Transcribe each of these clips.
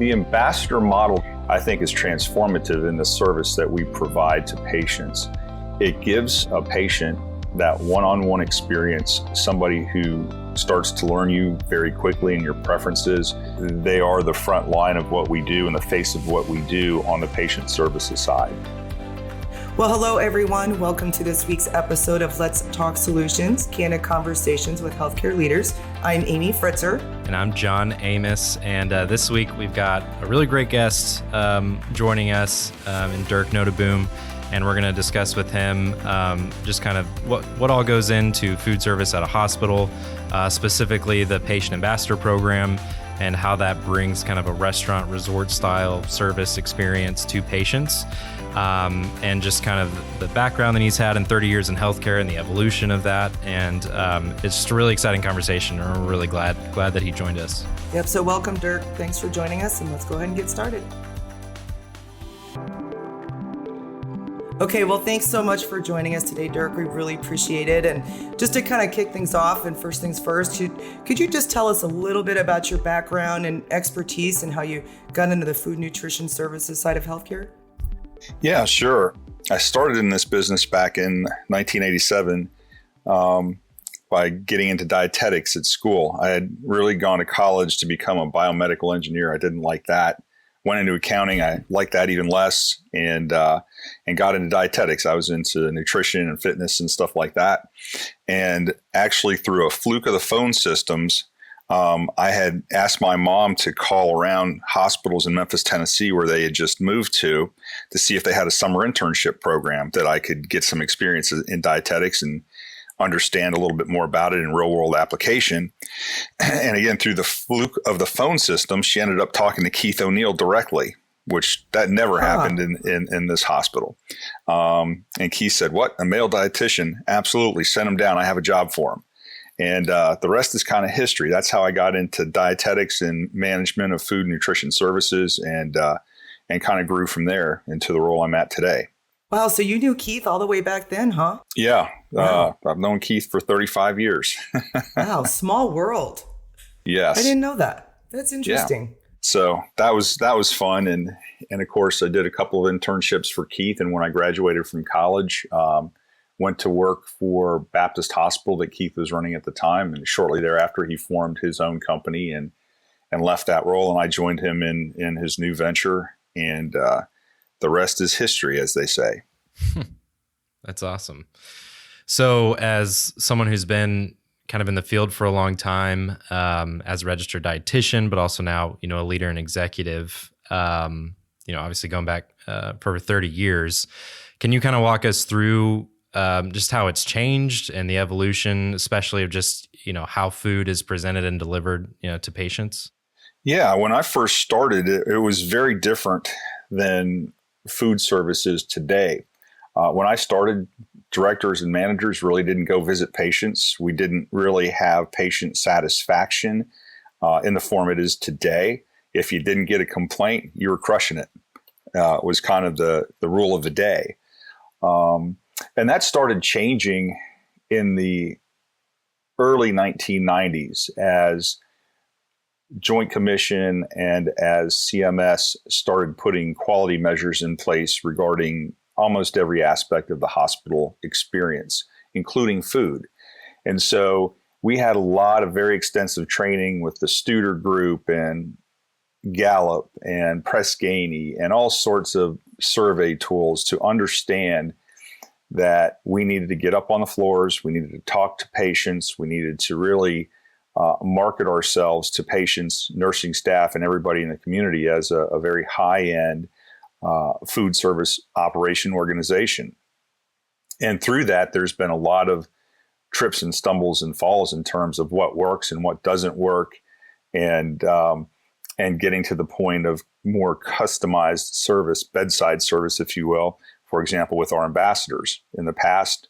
The ambassador model, I think, is transformative in the service that we provide to patients. It gives a patient that one-on-one experience, somebody who starts to learn you very quickly and your preferences. They are the front line of what we do and the face of what we do on the patient services side. Well, hello, everyone. Welcome to this week's episode of Let's Talk Solutions, candid conversations with healthcare leaders. I'm Amy Fritzer. And I'm John Amos. And this week we've got a really great guest joining us in Dirk Noteboom. And we're going to discuss with him just kind of what all goes into food service at a hospital, specifically the patient ambassador program, and how that brings kind of a restaurant resort style service experience to patients. And just kind of the background that he's had in 30 years in healthcare and the evolution of that. And it's just a really exciting conversation. And we're really glad that he joined us. Yep. So welcome, Dirk. Thanks for joining us, and let's go ahead and get started. Okay, well, thanks so much for joining us today, Dirk. We really appreciate it. And just to kind of kick things off, and first things first, could you just tell us a little bit about your background and expertise and how you got into the food nutrition services side of healthcare? Yeah, sure. I started in this business back in 1987 by getting into dietetics at school. I had really gone to college to become a biomedical engineer. I didn't like that. Went into accounting. I liked that even less, and got into dietetics. I was into nutrition and fitness and stuff like that. And actually, through a fluke of the phone systems, I had asked my mom to call around hospitals in Memphis, Tennessee, where they had just moved to see if they had a summer internship program that I could get some experience in dietetics and understand a little bit more about it in real world application. And again, through the fluke of the phone system, she ended up talking to Keith O'Neill directly, which that never happened in this hospital. And Keith said, "What? A male dietitian? Absolutely. Send him down. I have a job for him." And the rest is kind of history. That's how I got into dietetics and management of food and nutrition services, and kind of grew from there into the role I'm at today. Wow, so you knew Keith all the way back then, huh? Yeah, Wow. I've known Keith for 35 years. Wow, small world. Yes. I didn't know that. That's interesting. Yeah. So that was fun. And of course, I did a couple of internships for Keith. And when I graduated from college, went to work for Baptist Hospital that Keith was running at the time. And shortly thereafter, he formed his own company and left that role. And I joined him in his new venture. And the rest is history, as they say. That's awesome. So as someone who's been kind of in the field for a long time, as a registered dietitian, but also now, a leader and executive, obviously going back for over 30 years, can you kind of walk us through just how it's changed and the evolution, especially of just, how food is presented and delivered, to patients? Yeah, when I first started, it was very different than food services today. When I started, directors and managers really didn't go visit patients. We didn't really have patient satisfaction in the form it is today. If you didn't get a complaint, you were crushing it. Was kind of the rule of the day. And that started changing in the early 1990s as Joint Commission and as CMS started putting quality measures in place regarding almost every aspect of the hospital experience, including food. And so we had a lot of very extensive training with the Studer Group and Gallup and Press Ganey and all sorts of survey tools to understand that we needed to get up on the floors, we needed to talk to patients, we needed to really market ourselves to patients, nursing staff, and everybody in the community as a very high-end food service operation organization. And through that, there's been a lot of trips and stumbles and falls in terms of what works and what doesn't work, and getting to the point of more customized service, bedside service, if you will. For example, with our ambassadors. In the past,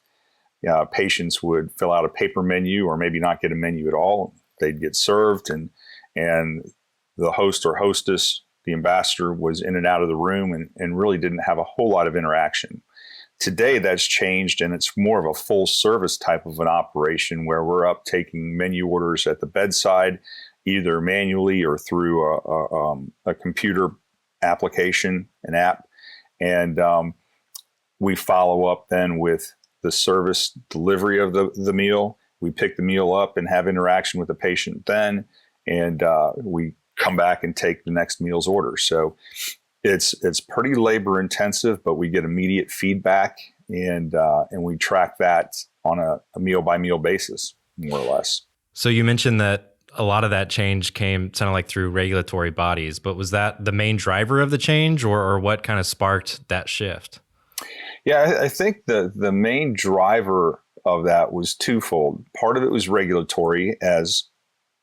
patients would fill out a paper menu or maybe not get a menu at all. They'd get served, and the host or hostess, the ambassador, was in and out of the room and really didn't have a whole lot of interaction. Today, that's changed, and it's more of a full service type of an operation where we're up taking menu orders at the bedside, either manually or through a computer application, an app. And we follow up then with the service delivery of the meal. We pick the meal up and have interaction with the patient then, and we come back and take the next meal's order. So it's pretty labor intensive, but we get immediate feedback, and we track that on a meal by meal basis, more or less. So you mentioned that a lot of that change came sounded like through regulatory bodies, but was that the main driver of the change, or what kind of sparked that shift? Yeah, I think the main driver of that was twofold. Part of it was regulatory, as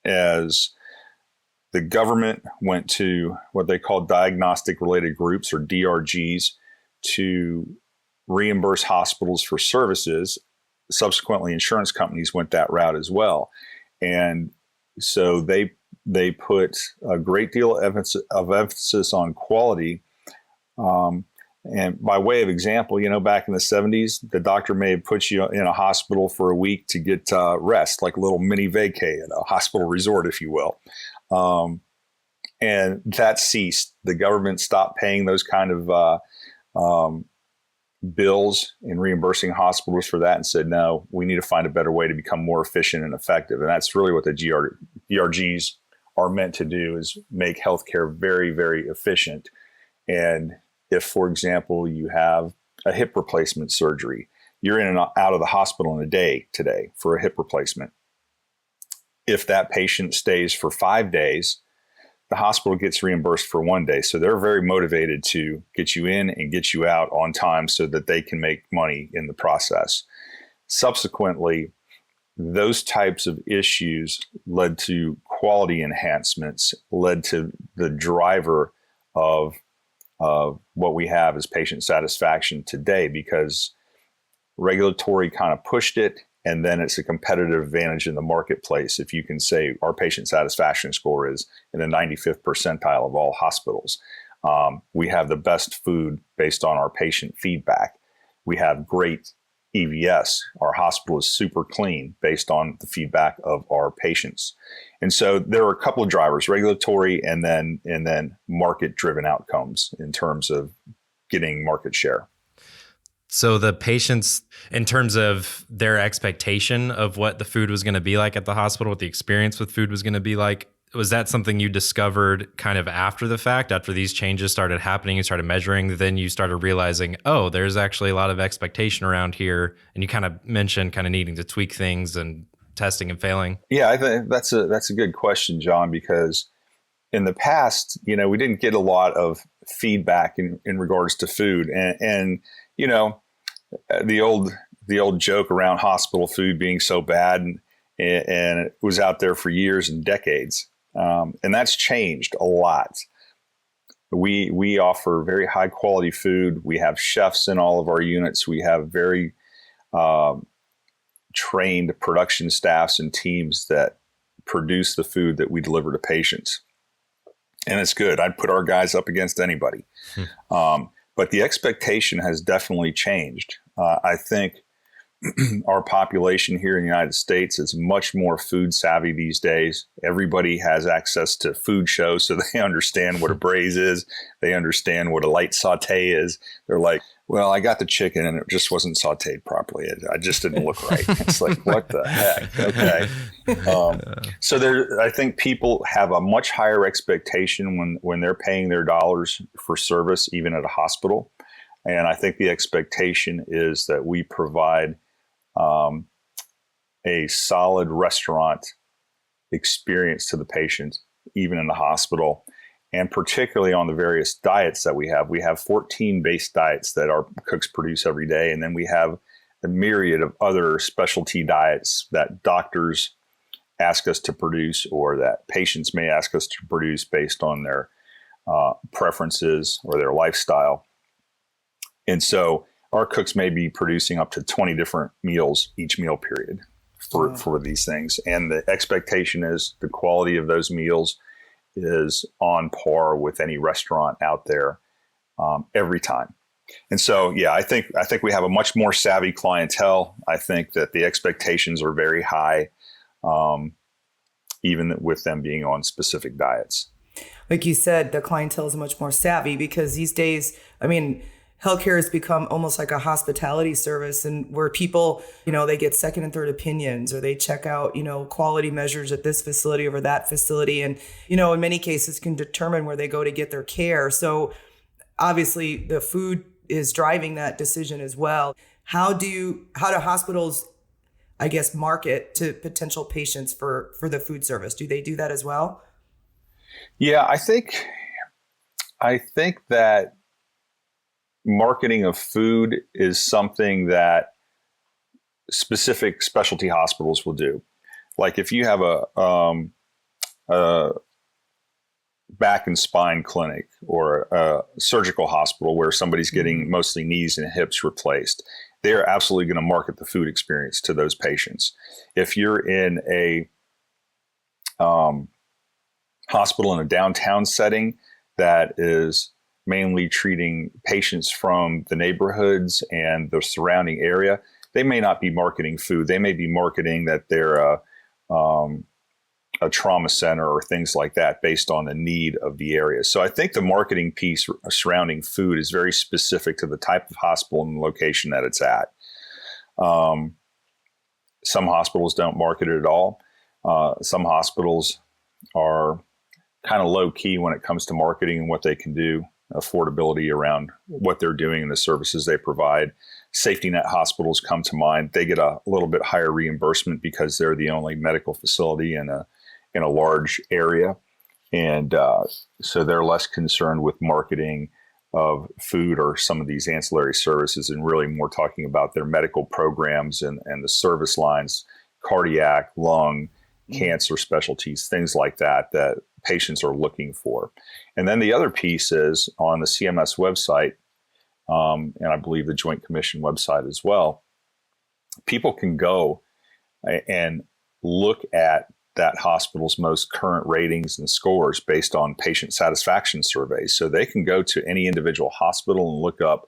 the government went to what they call diagnostic related groups, or DRGs, to reimburse hospitals for services. Subsequently, insurance companies went that route as well. And so they put a great deal of emphasis on quality. And by way of example, back in the 70s, the doctor may have put you in a hospital for a week to get rest, like a little mini vacay at a hospital resort, if you will. And that ceased. The government stopped paying those kind of bills and reimbursing hospitals for that, and said, no, we need to find a better way to become more efficient and effective. And that's really what the DRGs are meant to do, is make healthcare very, very efficient. And if, for example, you have a hip replacement surgery, you're in and out of the hospital in a day today for a hip replacement. If that patient stays for 5 days, the hospital gets reimbursed for 1 day. So they're very motivated to get you in and get you out on time so that they can make money in the process. Subsequently, those types of issues led to quality enhancements, led to the driver of what we have as patient satisfaction today, because regulatory kind of pushed it, and then it's a competitive advantage in the marketplace if you can say our patient satisfaction score is in the 95th percentile of all hospitals. We have the best food based on our patient feedback. We have great EVS. Our hospital is super clean based on the feedback of our patients. And so there are a couple of drivers, regulatory and then market-driven outcomes in terms of getting market share. So the patients, in terms of their expectation of what the food was going to be like at the hospital, what the experience with food was going to be like, was that something you discovered kind of after the fact, after these changes started happening, you started measuring, then you started realizing, oh, there's actually a lot of expectation around here, and you kind of mentioned kind of needing to tweak things and testing and failing? Yeah, I think that's a good question, John, because in the past, we didn't get a lot of feedback in regards to food, and the old joke around hospital food being so bad, and it was out there for years and decades. And that's changed a lot. We offer very high quality food. We have chefs in all of our units. We have very trained production staffs and teams that produce the food that we deliver to patients. And it's good. I'd put our guys up against anybody. But the expectation has definitely changed. I think our population here in the United States is much more food savvy these days. Everybody has access to food shows, so they understand what a braise is. They understand what a light saute is. They're like, well, I got the chicken and it just wasn't sauteed properly. I just didn't look right. It's like, what the heck? Okay. So I think people have a much higher expectation when they're paying their dollars for service, even at a hospital. And I think the expectation is that we provide a solid restaurant experience to the patient, even in the hospital, and particularly on the various diets that we have. We have 14 base diets that our cooks produce every day, and then we have a myriad of other specialty diets that doctors ask us to produce, or that patients may ask us to produce based on their preferences or their lifestyle. And so our cooks may be producing up to 20 different meals each meal period for these things. And the expectation is the quality of those meals is on par with any restaurant out there every time. And so, yeah, I think we have a much more savvy clientele. I think that the expectations are very high. even with them being on specific diets. Like you said, the clientele is much more savvy because these days, I mean, healthcare has become almost like a hospitality service, and where people, they get second and third opinions, or they check out, quality measures at this facility over that facility. And, in many cases can determine where they go to get their care. So obviously the food is driving that decision as well. How do hospitals, I guess, market to potential patients for the food service? Do they do that as well? Yeah, I think that marketing of food is something that specific specialty hospitals will do. Like if you have a back and spine clinic or a surgical hospital where somebody's getting mostly knees and hips replaced, they are absolutely going to market the food experience to those patients. If you're in a hospital in a downtown setting that is mainly treating patients from the neighborhoods and the surrounding area, they may not be marketing food. They may be marketing that they're a trauma center or things like that based on the need of the area. So I think the marketing piece surrounding food is very specific to the type of hospital and the location that it's at. Some hospitals don't market it at all. Some hospitals are kind of low key when it comes to marketing and what they can do, affordability around what they're doing and the services they provide. Safety net hospitals come to mind. They get a little bit higher reimbursement because they're the only medical facility in a large area. And so they're less concerned with marketing of food or some of these ancillary services and really more talking about their medical programs and the service lines, cardiac, lung, cancer specialties, things like that patients are looking for. And then the other piece is on the CMS website, and I believe the Joint Commission website as well, people can go and look at that hospital's most current ratings and scores based on patient satisfaction surveys. So they can go to any individual hospital and look up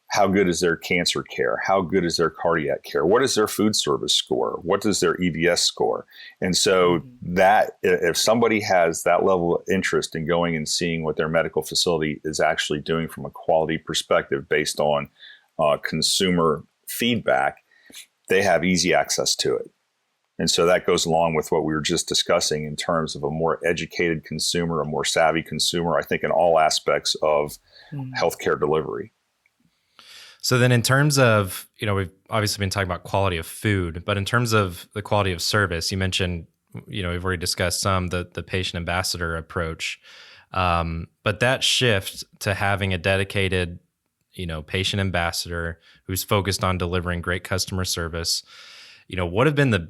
how good is their cancer care? How good is their cardiac care? What is their food service score? What is their EVS score? And so that if somebody has that level of interest in going and seeing what their medical facility is actually doing from a quality perspective based on consumer feedback, they have easy access to it. And so that goes along with what we were just discussing in terms of a more educated consumer, a more savvy consumer, I think in all aspects of healthcare delivery. So then in terms of, we've obviously been talking about quality of food, but in terms of the quality of service, you mentioned, we've already discussed the patient ambassador approach. But that shift to having a dedicated, patient ambassador who's focused on delivering great customer service, what have been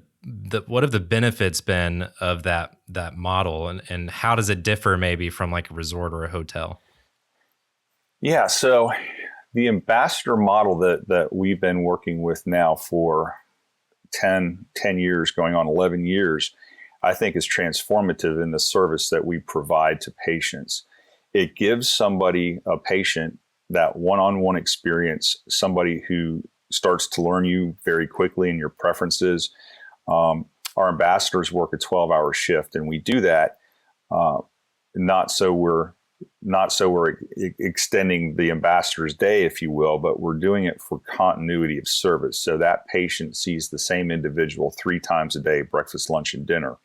what have the benefits been of that model, and how does it differ maybe from like a resort or a hotel? Yeah, so the ambassador model that we've been working with now for 10 years, going on 11 years, I think is transformative in the service that we provide to patients. It gives a patient, that one-on-one experience, somebody who starts to learn you very quickly and your preferences. Our ambassadors work a 12-hour shift, and we do that not so we're extending the ambassador's day, if you will, but we're doing it for continuity of service. So that patient sees the same individual 3 times a day, breakfast, lunch, and dinner.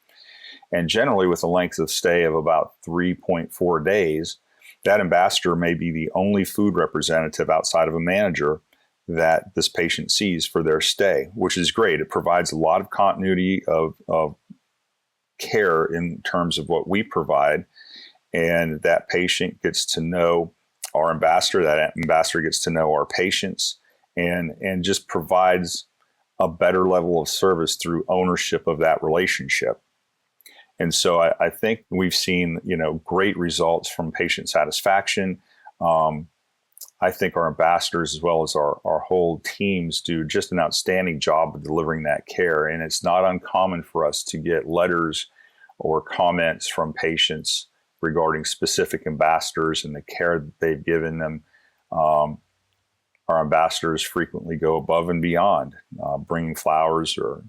And generally with a length of stay of about 3.4 days, that ambassador may be the only food representative outside of a manager that this patient sees for their stay, which is great. It provides a lot of continuity of care in terms of what we provide. And that patient gets to know our ambassador, that ambassador gets to know our patients, and just provides a better level of service through ownership of that relationship. And so I think we've seen, great results from patient satisfaction. I think our ambassadors, as well as our whole teams, do just an outstanding job of delivering that care. And it's not uncommon for us to get letters or comments from patients regarding specific ambassadors and the care that they've given them. Our ambassadors frequently go above and beyond, bringing flowers or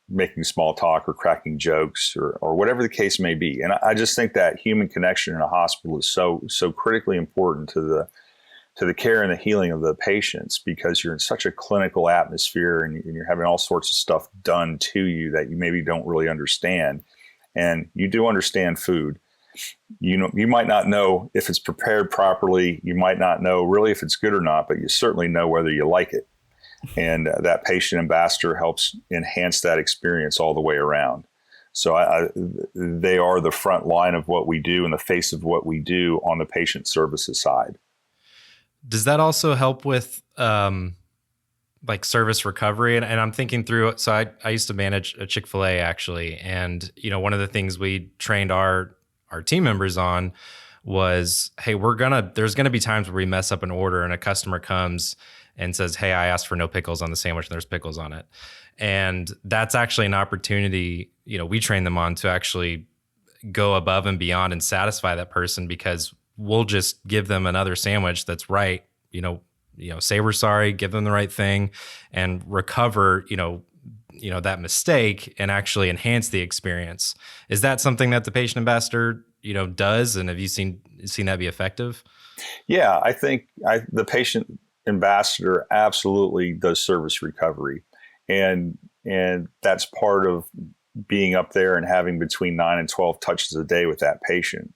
making small talk or cracking jokes or whatever the case may be. And I just think that human connection in a hospital is so critically important to the care and the healing of the patients, because you're in such a clinical atmosphere and you're having all sorts of stuff done to you that you maybe don't really understand. And you do understand food. You might not know if it's prepared properly. You might not know really if it's good or not, but you certainly know whether you like it. And that patient ambassador helps enhance that experience all the way around. So they are the front line of what we do and the face of what we do on the patient services side. Does that also help with like service recovery? And I'm thinking through, so I used to manage a Chick-fil-A actually. And, one of the things we trained our team members on was, hey, there's going to be times where we mess up an order and a customer comes and says, hey, I asked for no pickles on the sandwich and there's pickles on it. And that's actually an opportunity, we train them on to actually go above and beyond and satisfy that person, because we'll just give them another sandwich that's right, say we're sorry, give them the right thing, and recover, that mistake and actually enhance the experience. Is that something that the patient ambassador, does? And have you seen that be effective? Yeah, I think the patient ambassador absolutely does service recovery. And that's part of being up there and having between 9 and 12 touches a day with that patient.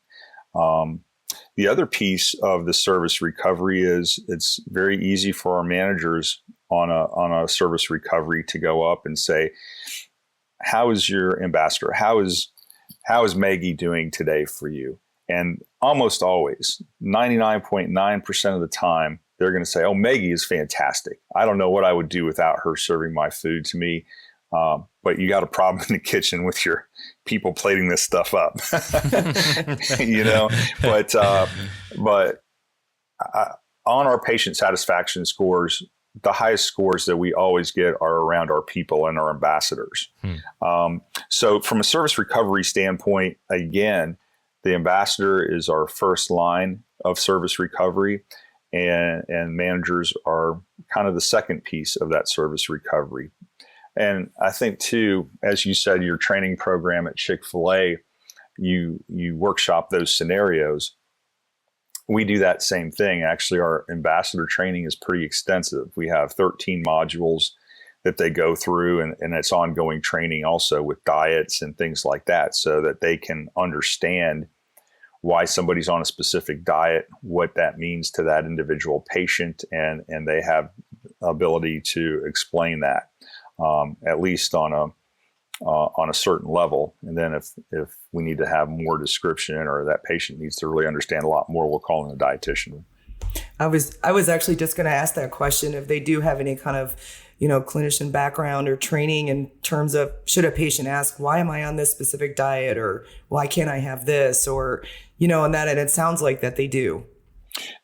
The other piece of the service recovery is it's very easy for our managers on a service recovery to go up and say, how is your ambassador? How is Maggie doing today for you? And almost always, 99.9% of the time, they're going to say, oh, Maggie is fantastic. I don't know what I would do without her serving my food to me. But you got a problem in the kitchen with your people plating this stuff up, but on our patient satisfaction scores, the highest scores that we always get are around our people and our ambassadors. So from a service recovery standpoint, again, the ambassador is our first line of service recovery, and managers are kind of the second piece of that service recovery. And I think too, as you said, your training program at Chick-fil-A, you workshop those scenarios. We do that same thing. Actually, our ambassador training is pretty extensive. We have 13 modules that they go through, and it's ongoing training also with diets and things like that, so that they can understand why somebody's on a specific diet, what that means to that individual patient, and they have ability to explain that. At least on a certain level. And then if we need to have more description or that patient needs to really understand a lot more, we'll call in a dietitian. I was actually just going to ask that question, if they do have any kind of, clinician background or training in terms of, should a patient ask, why am I on this specific diet, or why can't I have this, or, and it sounds like that they do.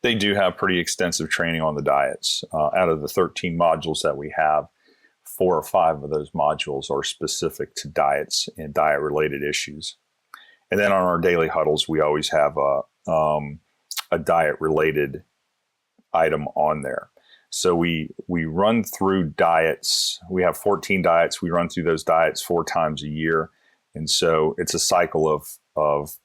They do have pretty extensive training on the diets. Out of the 13 modules that we have, 4 or 5 of those modules are specific to diets and diet related issues. And then on our daily huddles, we always have a diet related item on there. So we run through diets. We have 14 diets. We run through those diets 4 times a year. And so it's a cycle of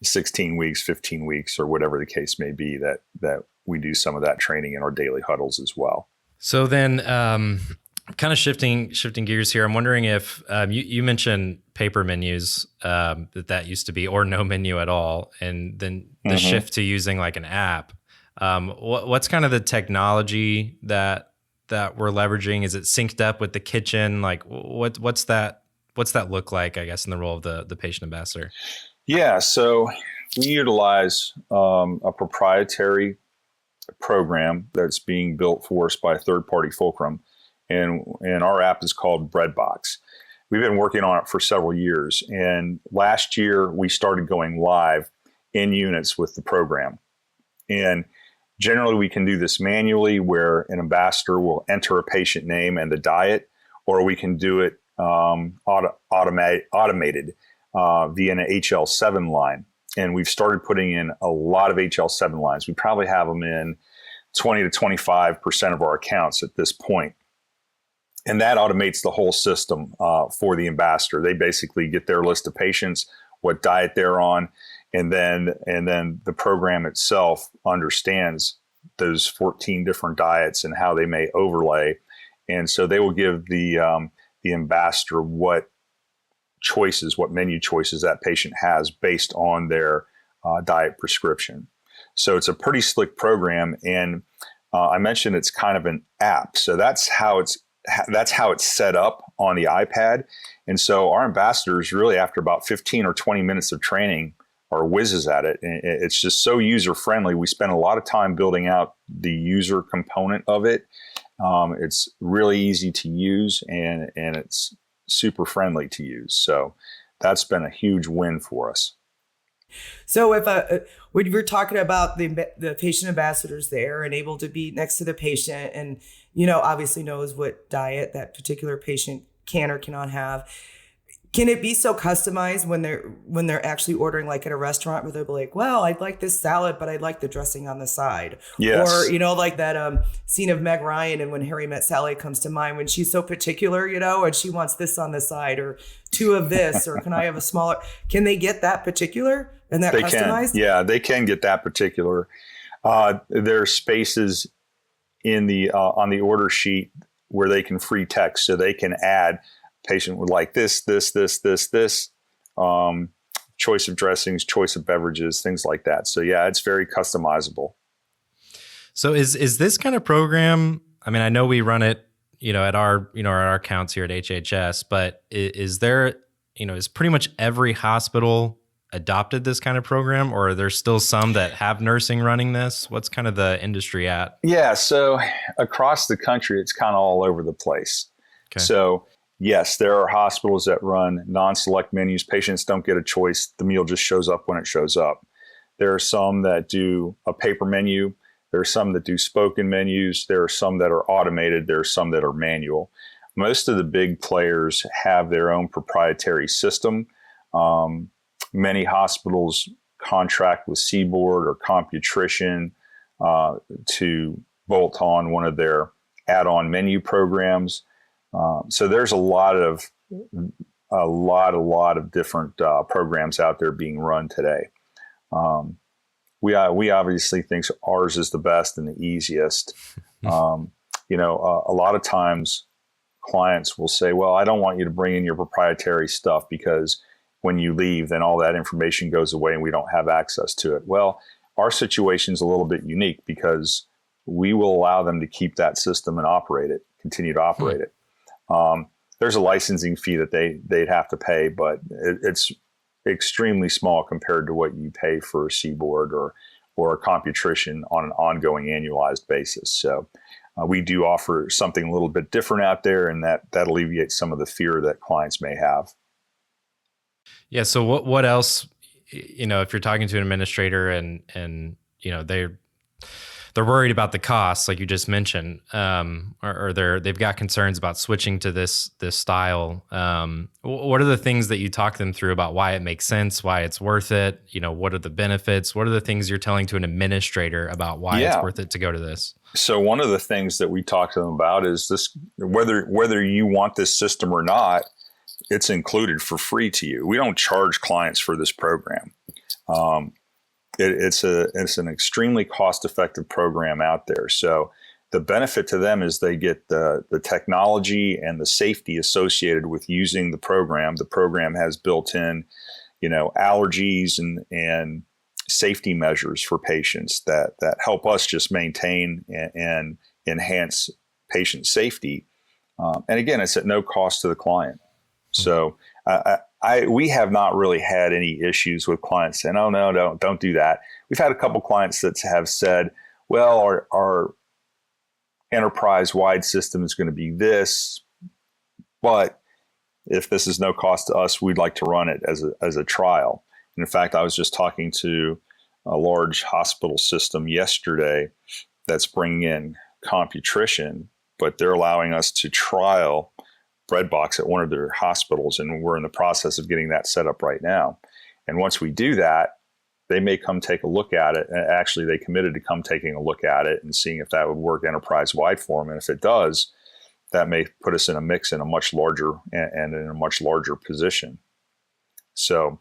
16 weeks, 15 weeks, or whatever the case may be, that we do some of that training in our daily huddles as well. So then kind of shifting gears here, I'm wondering if you mentioned paper menus, that used to be, or no menu at all, and then the shift to using like an app. What's kind of the technology that we're leveraging? Is it synced up with the kitchen? Like what's that look like, I guess, in the role of the patient ambassador? Yeah, so we utilize a proprietary program that's being built for us by a third-party fulcrum, and our app is called Breadbox. We've been working on it for several years, and last year we started going live in units with the program. And generally we can do this manually, where an ambassador will enter a patient name and the diet, or we can do it automated via an HL7 line. And we've started putting in a lot of HL7 lines. We probably have them in 20 to 25% of our accounts at this point. And that automates the whole system for the ambassador. They basically get their list of patients, what diet they're on, and then the program itself understands those 14 different diets and how they may overlay. And so they will give the ambassador what menu choices that patient has based on their diet prescription. So it's a pretty slick program. And I mentioned it's kind of an app. So that's how it's set up on the iPad. And so our ambassadors really, after about 15 or 20 minutes of training, are whizzes at it. And it's just so user friendly. We spend a lot of time building out the user component of it. It's really easy to use, and it's super friendly to use. So that's been a huge win for us. So when you're talking about the patient ambassadors there and able to be next to the patient and, obviously knows what diet that particular patient can or cannot have, can it be so customized when they're actually ordering, like at a restaurant, where they'll be like, well, I'd like this salad, but I'd like the dressing on the side? Yes. Or, like that scene of Meg Ryan and When Harry Met Sally comes to mind, when she's so particular, and she wants this on the side, or 2 of this, or can I have a smaller? Can they get that particular and that customized? Yeah, they can get that particular. There are spaces in the on the order sheet where they can free text, so they can add, patient would like this, choice of dressings, choice of beverages, things like that. So yeah, it's very customizable. So is this kind of program, I mean, I know we run it, at our counts here at HHS, but is there, is pretty much every hospital adopted this kind of program, or are there still some that have nursing running this? What's kind of the industry at? Yeah, so across the country, it's kind of all over the place. Okay. So yes, there are hospitals that run non-select menus. Patients don't get a choice. The meal just shows up when it shows up. There are some that do a paper menu. There are some that do spoken menus. There are some that are automated. There are some that are manual. Most of the big players have their own proprietary system. Many hospitals contract with Seaboard or Computrition to bolt on one of their add-on menu programs. So there's a lot of different programs out there being run today. We obviously think ours is the best and the easiest. A lot of times clients will say, well, I don't want you to bring in your proprietary stuff because when you leave, then all that information goes away and we don't have access to it. Well, our situation is a little bit unique because we will allow them to keep that system and continue to operate it. There's a licensing fee that they'd have to pay, but it's extremely small compared to what you pay for a Seaboard or a Computrition on an ongoing annualized basis. So we do offer something a little bit different out there, and that alleviates some of the fear that clients may have. Yeah. So what else, if you're talking to an administrator and they're worried about the costs, like you just mentioned, or they've got concerns about switching to this style. What are the things that you talk them through about why it makes sense, why it's worth it? What are the benefits? What are the things you're telling to an administrator about why it's worth it to go to this? So one of the things that we talk to them about is this: whether you want this system or not, it's included for free to you. We don't charge clients for this program. It's an extremely cost-effective program out there. So the benefit to them is they get the technology and the safety associated with using the program. The program has built-in, allergies and safety measures for patients that help us just maintain and enhance patient safety. And again, it's at no cost to the client. So we have not really had any issues with clients saying, "Oh no, don't do that." We've had a couple clients that have said, "Well, our enterprise-wide system is going to be this, but if this is no cost to us, we'd like to run it as a trial." And in fact, I was just talking to a large hospital system yesterday that's bringing in Computrition, but they're allowing us to trial Breadbox at one of their hospitals, and we're in the process of getting that set up right now. And once we do that, they may come take a look at it. And actually, they committed to come taking a look at it and seeing if that would work enterprise-wide for them. And if it does, that may put us in a mix in a much larger and in a much larger position. So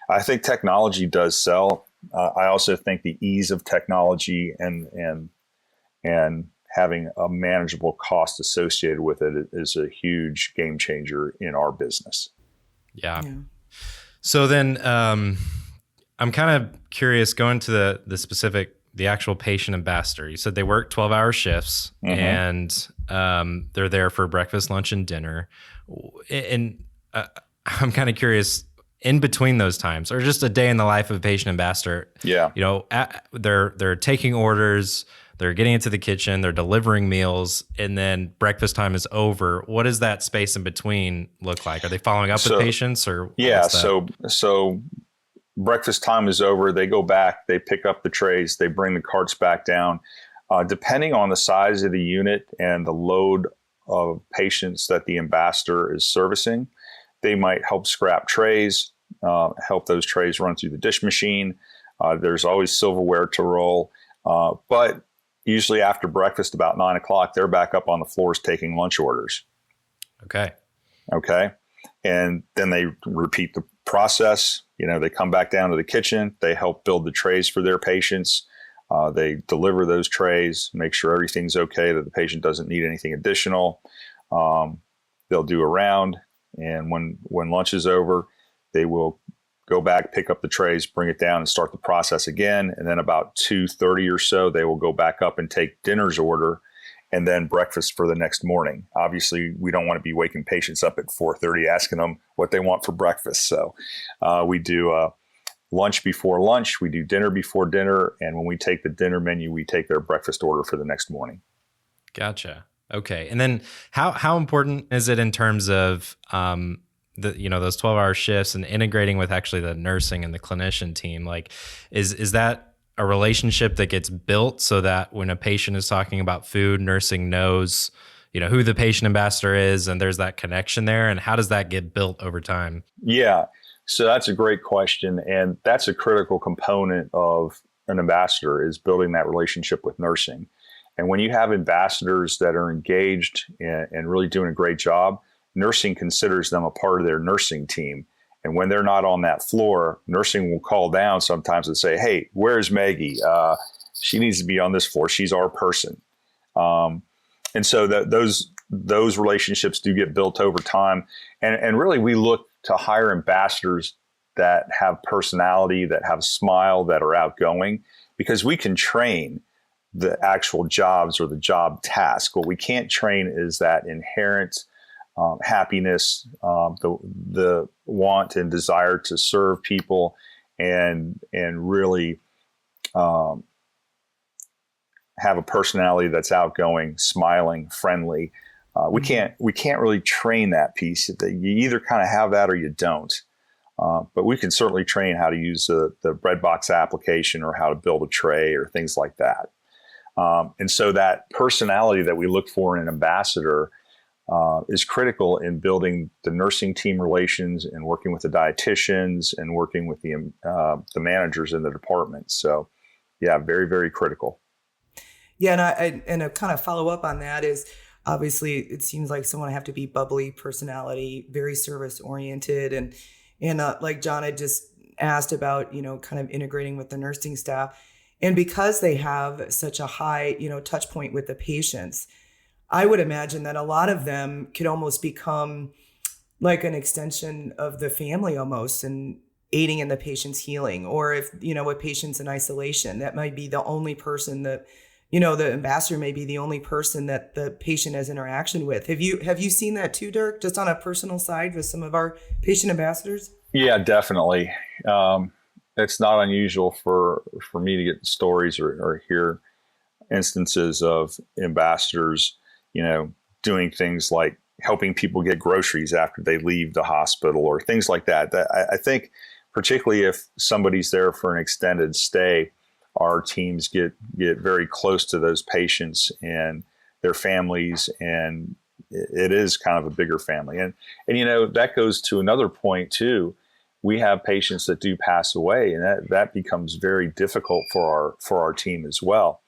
I think technology does sell. I also think the ease of technology and having a manageable cost associated with it is a huge game changer in our business. Yeah. So then I'm kind of curious, going to the actual patient ambassador. You said they work 12-hour shifts, and they're there for breakfast, lunch, and dinner. And I'm kind of curious, in between those times, or just a day in the life of a patient ambassador. Yeah. They're taking orders, they're getting into the kitchen, they're delivering meals, and then breakfast time is over. What does that space in between look like? Are they following up with patients, or? Yeah. So breakfast time is over. They go back, they pick up the trays, they bring the carts back down. Depending on the size of the unit and the load of patients that the ambassador is servicing, they might help scrap trays, help those trays run through the dish machine. There's always silverware to roll. But usually after breakfast, about 9 o'clock, they're back up on the floors taking lunch orders. Okay. And then they repeat the process. They come back down to the kitchen. They help build the trays for their patients. They deliver those trays, make sure everything's okay, that the patient doesn't need anything additional. They'll do a round. And when lunch is over, they will go back, pick up the trays, bring it down, and start the process again. And then about 2:30 or so, they will go back up and take dinner's order, and then breakfast for the next morning. Obviously, we don't want to be waking patients up at 4:30 asking them what they want for breakfast. So we do lunch before lunch, we do dinner before dinner, and when we take the dinner menu, we take their breakfast order for the next morning. Gotcha. Okay. And then how important is it in terms of those 12-hour shifts and integrating with actually the nursing and the clinician team? Like, is that a relationship that gets built so that when a patient is talking about food, nursing knows, who the patient ambassador is, and there's that connection there? And how does that get built over time? Yeah. So that's a great question. And that's a critical component of an ambassador, is building that relationship with nursing. And when you have ambassadors that are engaged and really doing a great job, nursing considers them a part of their nursing team. And when they're not on that floor, nursing will call down sometimes and say, "Hey, where's Maggie? She needs to be on this floor. She's our person." And so those relationships do get built over time. And really, we look to hire ambassadors that have personality, that have a smile, that are outgoing, because we can train the actual jobs or the job task. What we can't train is that inherent happiness, the want and desire to serve people, and really have a personality that's outgoing, smiling, friendly. We can't really train that piece. You either kind of have that or you don't. But we can certainly train how to use the Breadbox application, or how to build a tray, or things like that. And so that personality that we look for in an ambassador is critical in building the nursing team relations, and working with the dietitians, and working with the managers in the department. So, yeah, very, very critical. Yeah, and a kind of follow up on that is, obviously, it seems like someone have to be bubbly personality, very service oriented, and like John had just asked about, kind of integrating with the nursing staff. And because they have such a high, touch point with the patients, I would imagine that a lot of them could almost become like an extension of the family almost, and aiding in the patient's healing. Or if, a patient's in isolation, that might be the only person that, the ambassador may be the only person that the patient has interaction with. Have you seen that too, Dirk, just on a personal side with some of our patient ambassadors? Yeah, definitely. It's not unusual for me to get stories or hear instances of ambassadors, doing things like helping people get groceries after they leave the hospital, or things like that. I think particularly if somebody's there for an extended stay, our teams get very close to those patients and their families, and it is kind of a bigger family. And that goes to another point too. We have patients that do pass away, and that becomes very difficult for our team as well.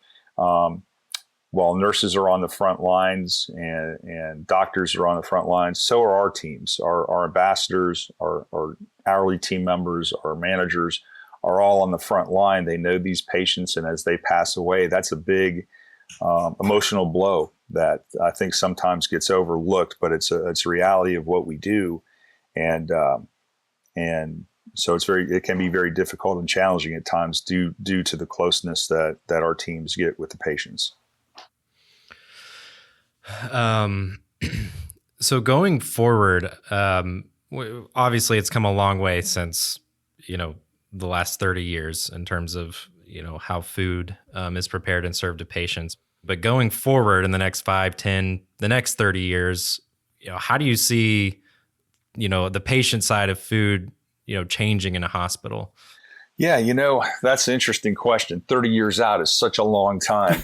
while nurses are on the front lines and doctors are on the front lines, so are our teams, our ambassadors, our hourly team members, our managers are all on the front line. They know these patients, and as they pass away, that's a big emotional blow that I think sometimes gets overlooked, but it's a reality of what we do. And so it can be very difficult and challenging at times due to the closeness that our teams get with the patients. So going forward, obviously it's come a long way since, the last 30 years in terms of, how food is prepared and served to patients. But going forward in the next 5, 10, the next 30 years, how do you see, the patient side of food, changing in a hospital? Yeah, that's an interesting question. 30 years out is such a long time,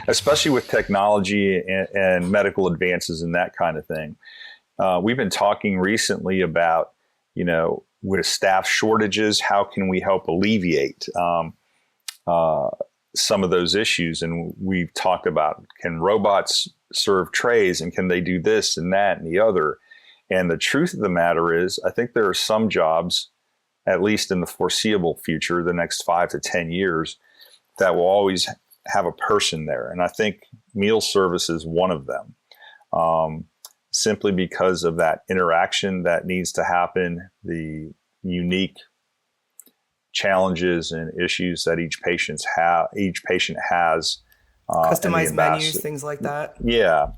especially with technology and medical advances and that kind of thing. We've been talking recently about, with staff shortages, how can we help alleviate some of those issues? And we've talked about, can robots serve trays, and can they do this and that and the other? And the truth of the matter is, I think there are some jobs, at least in the foreseeable future, the next 5 to 10 years, that will always have a person there. And I think meal service is one of them, simply because of that interaction that needs to happen, the unique challenges and issues that each patient has. Customized menus, things like that. Yeah.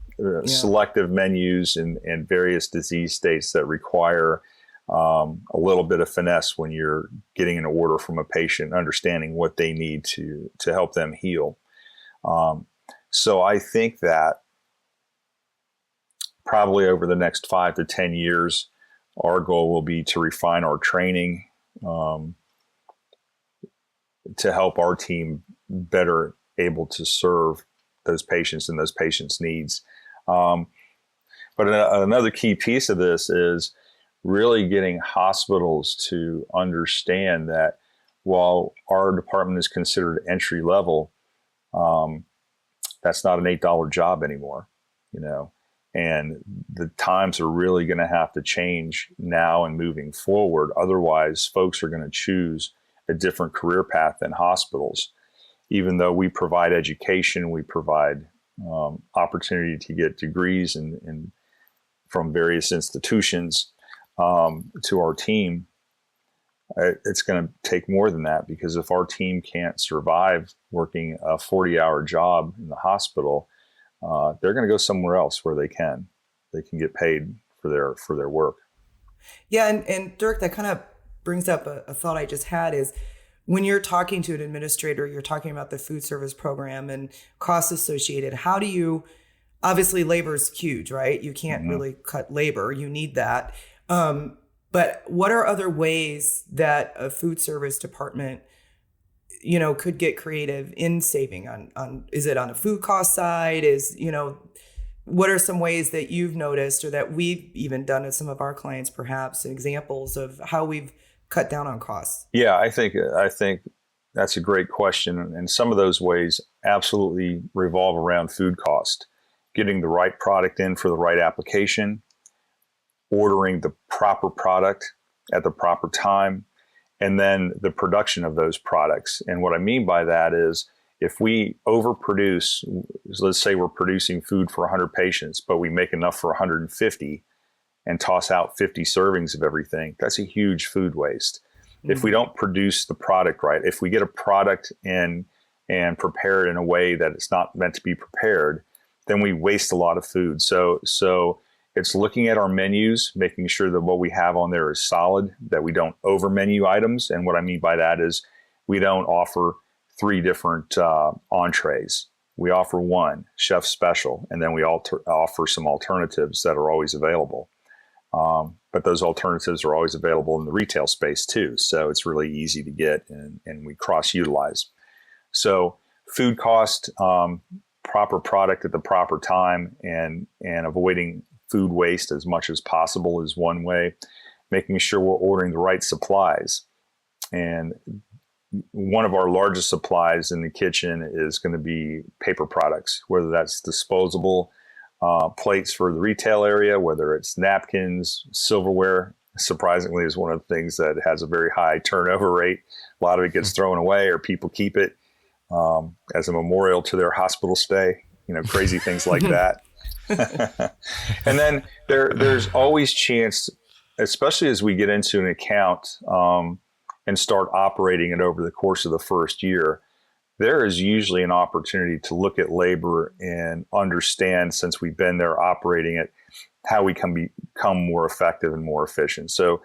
Selective menus and various disease states that require a little bit of finesse when you're getting an order from a patient, understanding what they need to help them heal. So I think that probably over the next 5 to 10 years, our goal will be to refine our training to help our team better able to serve those patients and those patients' needs. But another key piece of this is really getting hospitals to understand that while our department is considered entry level, that's not an $8 job anymore, and the times are really going to have to change now and moving forward. Otherwise, folks are going to choose a different career path than hospitals. Even though we provide education, we provide opportunity to get degrees and from various institutions to our team, it's going to take more than that, because if our team can't survive working a 40-hour job in the hospital, they're going to go somewhere else where they can get paid for their work. Yeah. And Dirk, that kind of brings up a thought I just had is, when you're talking to an administrator, you're talking about the food service program and costs associated. How do you, obviously labor is huge, right? You can't really cut labor. You need that. But what are other ways that a food service department, could get creative in saving on, is it on a food cost side? What are some ways that you've noticed, or that we've even done at some of our clients, perhaps examples of how we've cut down on costs? Yeah, I think that's a great question. And some of those ways absolutely revolve around food cost, getting the right product in for the right application, ordering the proper product at the proper time, and then the production of those products. And what I mean by that is, if we overproduce, let's say we're producing food for 100 patients, but we make enough for 150 and toss out 50 servings of everything, that's a huge food waste. Mm-hmm. If we don't produce the product right, if we get a product in and prepare it in a way that it's not meant to be prepared, then we waste a lot of food. So it's looking at our menus, making sure that what we have on there is solid, that we don't over menu items. And what I mean by that is, we don't offer 3 different entrees. We offer one chef special, and then we offer some alternatives that are always available. But those alternatives are always available in the retail space too. So it's really easy to get, and we cross-utilize. So food cost, proper product at the proper time, and avoiding food waste as much as possible is one way. Making sure we're ordering the right supplies. And one of our largest supplies in the kitchen is going to be paper products, whether that's disposable plates for the retail area, whether it's napkins, silverware. Surprisingly, is one of the things that has a very high turnover rate. A lot of it gets thrown away, or people keep it as a memorial to their hospital stay. Crazy things like that. And then there's always chance, especially as we get into an account and start operating it over the course of the first year, there is usually an opportunity to look at labor and understand, since we've been there operating it, how we can become more effective and more efficient. So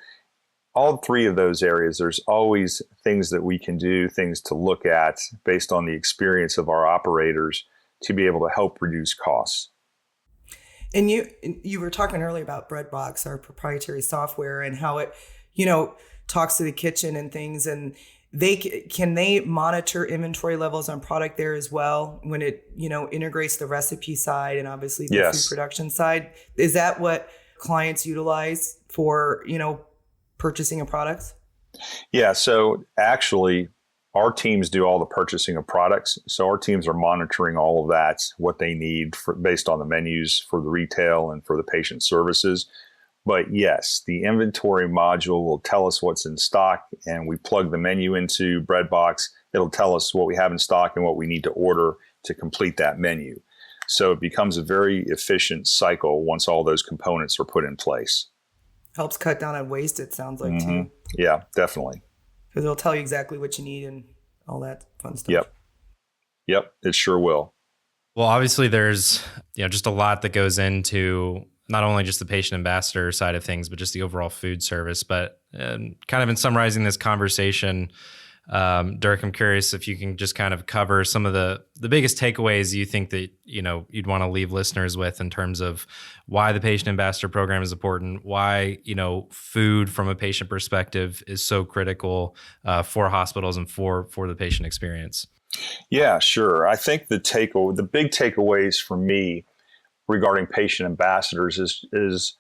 all three of those areas, there's always things that we can do, things to look at based on the experience of our operators to be able to help reduce costs. And you were talking earlier about Breadbox, our proprietary software, and how it, talks to the kitchen and things, and can they monitor inventory levels on product there as well when it, integrates the recipe side and obviously the Yes. food production side? Is that what clients utilize for, purchasing of products? Yeah. So actually, our teams do all the purchasing of products. So our teams are monitoring all of that, what they need based on the menus for the retail and for the patient services. But yes, the inventory module will tell us what's in stock, and we plug the menu into Breadbox. It'll tell us what we have in stock and what we need to order to complete that menu. So it becomes a very efficient cycle once all those components are put in place. Helps cut down on waste, it sounds like, too. Yeah, definitely. Because it'll tell you exactly what you need and all that fun stuff. Yep, it sure will. Well, obviously there's, just a lot that goes into not only just the patient ambassador side of things, but just the overall food service. But kind of in summarizing this conversation, Dirk, I'm curious if you can just kind of cover some of the biggest takeaways you think that, you'd want to leave listeners with in terms of why the patient ambassador program is important, why, food from a patient perspective is so critical for hospitals and for the patient experience. Yeah, sure. I think the big takeaways for me regarding patient ambassadors is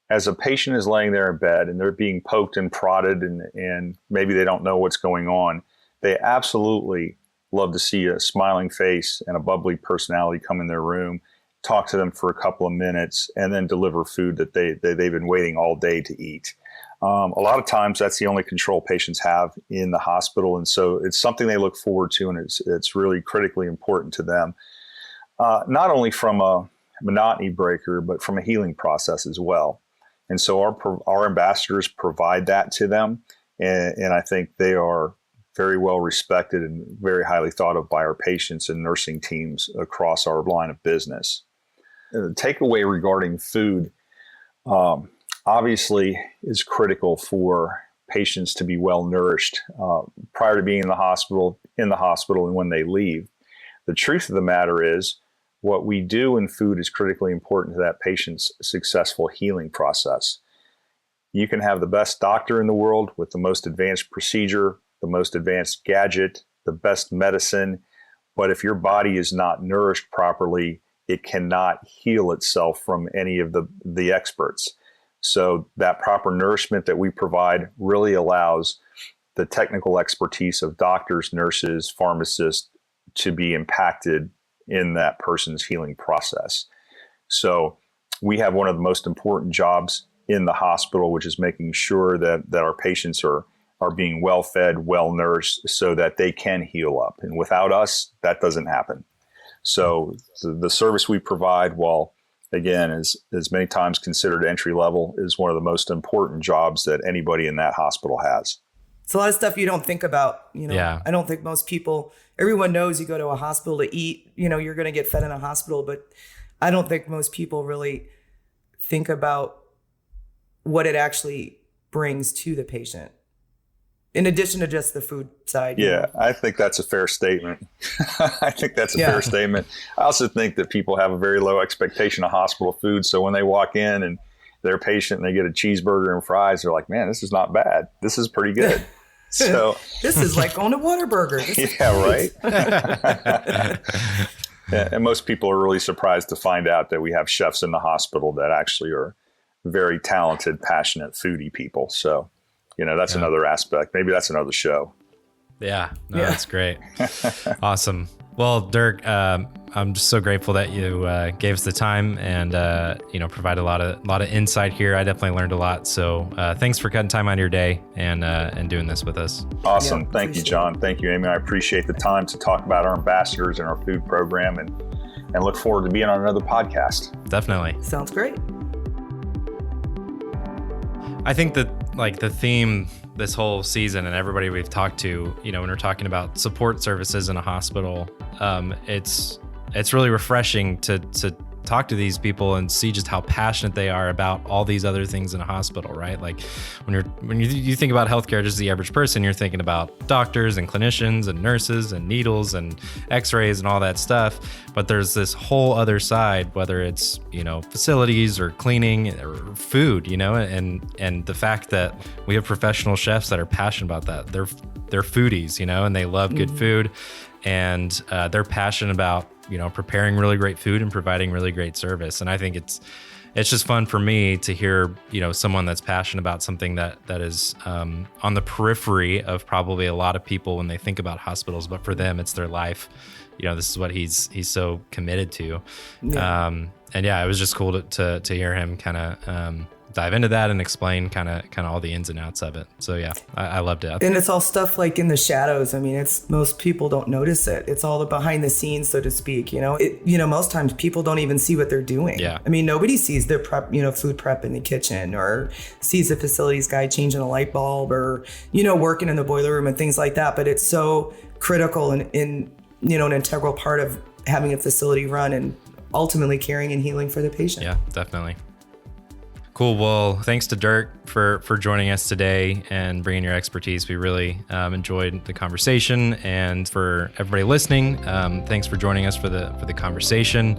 as a patient is laying there in bed and they're being poked and prodded and maybe they don't know what's going on, they absolutely love to see a smiling face and a bubbly personality come in their room, talk to them for a couple of minutes, and then deliver food that they've been waiting all day to eat. A lot of times that's the only control patients have in the hospital. And so it's something they look forward to, and it's really critically important to them. Not only from a monotony breaker, but from a healing process as well. And so our ambassadors provide that to them. And I think they are very well respected and very highly thought of by our patients and nursing teams across our line of business. The takeaway regarding food, obviously is critical for patients to be well nourished prior to being in the hospital, and when they leave. The truth of the matter is, what we do in food is critically important to that patient's successful healing process. You can have the best doctor in the world with the most advanced procedure, the most advanced gadget, the best medicine, but if your body is not nourished properly, it cannot heal itself from any of the experts. So that proper nourishment that we provide really allows the technical expertise of doctors, nurses, pharmacists to be impacted in that person's healing process. So we have one of the most important jobs in the hospital, which is making sure that our patients are being well fed, well nourished, so that they can heal up. And without us, that doesn't happen. So the service we provide, while again is many times considered entry level, is one of the most important jobs that anybody in that hospital has. It's a lot of stuff you don't think about, Yeah. I don't think most people, everyone knows you go to a hospital to eat, you're going to get fed in a hospital, but I don't think most people really think about what it actually brings to the patient, in addition to just the food side. Yeah, I think that's a fair statement. Fair statement. I also think that people have a very low expectation of hospital food. So when they walk in and they're patient and they get a cheeseburger and fries, they're like, man, this is not bad. This is pretty good. So this is like on a Whataburger. Right. Yeah, and most people are really surprised to find out that we have chefs in the hospital that actually are very talented, passionate foodie people. So, that's another aspect. Maybe that's another show. Yeah, no, that's great. Awesome. Well, Dirk, I'm just so grateful that you gave us the time and provided a lot of insight here. I definitely learned a lot. So thanks for cutting time out of your day and doing this with us. Awesome. Thank you, John. Thank you, Amy. I appreciate the time to talk about our ambassadors and our food program, and look forward to being on another podcast. Definitely. Sounds great. I think that the theme this whole season and everybody we've talked to, when we're talking about support services in a hospital, it's really refreshing to talk to these people and see just how passionate they are about all these other things in a hospital, right? Like when you think about healthcare, just the average person, you're thinking about doctors and clinicians and nurses and needles and x-rays and all that stuff. But there's this whole other side, whether it's, facilities or cleaning or food, and the fact that we have professional chefs that are passionate about that. They're foodies, and they love good food, and they're passionate about preparing really great food and providing really great service. And I think it's just fun for me to hear, someone that's passionate about something that is on the periphery of probably a lot of people when they think about hospitals, but for them, it's their life. This is what he's so committed to. Yeah. It was just cool to hear him kind of dive into that and explain kind of all the ins and outs of it. So yeah, I loved it. And it's all stuff like in the shadows. I mean, it's most people don't notice it. It's all the behind the scenes, so to speak. Most times people don't even see what they're doing. Yeah. I mean, nobody sees their prep, food prep in the kitchen, or sees the facilities guy changing a light bulb, or working in the boiler room and things like that. But it's so critical and an integral part of having a facility run and ultimately caring and healing for the patient. Yeah, definitely. Cool. Well, thanks to Dirk for joining us today and bringing your expertise. We really enjoyed the conversation, and for everybody listening, thanks for joining us for the conversation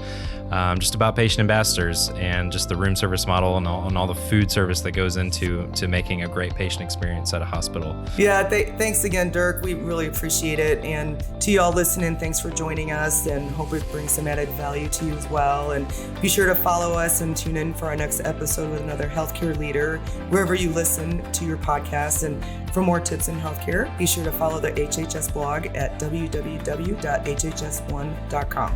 just about patient ambassadors and just the room service model and all the food service that goes into making a great patient experience at a hospital. Yeah, thanks again, Dirk. We really appreciate it. And to y'all listening, thanks for joining us, and hope it brings some added value to you as well. And be sure to follow us and tune in for our next episode with another healthcare leader, wherever you listen to your podcast. And for more tips in healthcare, be sure to follow the HHS blog at www.hhs1.com.